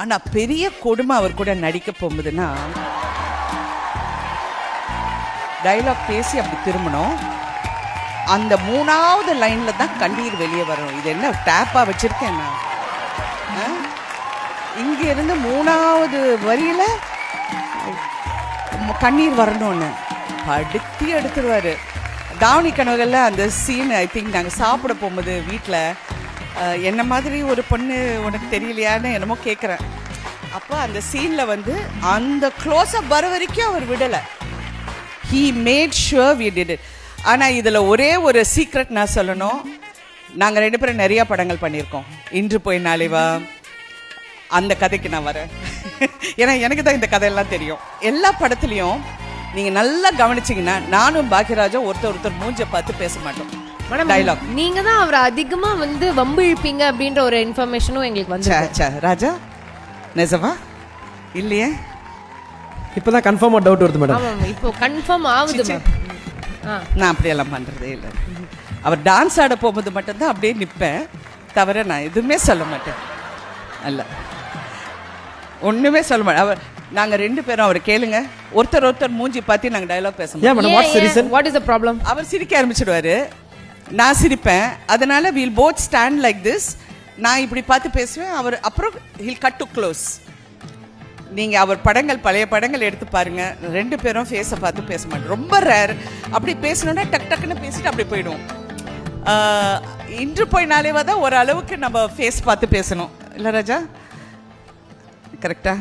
ஆனால் பெரிய கொடுமை அவர் கூட நடிக்க போகும்போதுன்னா, டைலாக் பேசி அப்படி திரும்பணும். அந்த 3வது லைனில் தான் கண்ணீர் வெளியே வரும். இது என்ன டேப்பாக வச்சுருக்கேன் நான்? இங்கே இருந்து 3வது வரியில் கண்ணீர் வரணும்னு படுத்தி எடுத்துருவார். தாவணி கனவுகளில் அந்த சீன் ஐ திங்க் நாங்கள் சாப்பிட போகும்போது வீட்டில் என்ன மாதிரி ஒரு பொண்ணு உனக்கு தெரியலையான்னு என்னமோ கேட்குறேன். அப்போ அந்த சீனில் வந்து அந்த க்ளோஸ்அப் வர வரைக்கும் அவர் விடலை. He made sure we did it. ஆனால் இதில் ஒரே ஒரு சீக்ரெட் நான் சொல்லணும். நாங்கள் 2 பேரும் நிறையா படங்கள் பண்ணியிருக்கோம். இன்று போய் நாளை வா, அந்த கதைக்கு நான் வரேன். ஏன்னா எனக்கு தான் இந்த கதையெல்லாம் தெரியும். எல்லா படத்துலையும் நீங்கள் நல்லா கவனிச்சிங்கன்னா நானும் பாக்யராஜும் ஒருத்தர் மூஞ்ச பார்த்து பேச மாட்டோம். டைலாக் நீங்க தான் அவரை அதிகமா வந்து வம்பு இழுப்பீங்க அப்படின்ற ஒரு இன்ஃபர்மேஷனும் எங்களுக்கு வந்து. ராஜா நிஜமா இல்லையே? இப்போதான் கன்ஃபார்மாக டவுட் வருது மேடம். ஆமாம், இப்போ கன்ஃபார்ம் ஆகுது மேம். நான் அப்படியெல்லாம் பண்ணுறதே இல்லை. அவர் டான்ஸ் ஆட போகும்போது மட்டும்தான் அப்படியே நிற்பேன், தவிர நான் எதுவுமே சொல்ல மாட்டேன். அல்ல, ஒன்றுமே சொல்ல மாட்டேன். அவர் நாங்கள் 2 பேரும் அவர் கேளுங்க, ஒருத்தர் மூஞ்சி பார்த்து நாங்கள் டைலாக் பேச மாட்டோம். What is the problem? அவர் சிரிக்க ஆரம்பிச்சிடுவார், நான் சிரிப்பேன். அதனால we'll both stand like this. நான் இப்படி பார்த்து பேசுவேன், அவர் அப்புறம் ஹில் கட் டு க்ளோஸ். நீங்கள் அவர் படங்கள், பழைய படங்கள் எடுத்து பாருங்கள், 2 பேரும் ஃபேஸை பார்த்து பேச மாட்டோம். ரொம்ப ரேர். அப்படி பேசணுன்னா டக்குன்னு பேசிட்டு அப்படி போயிடுவோம். இன்று போய் நாளேவா தான் ஒரு அளவுக்கு நம்ம ஃபேஸ் பார்த்து பேசணும். இல்லை ராஜா, கரெக்டா?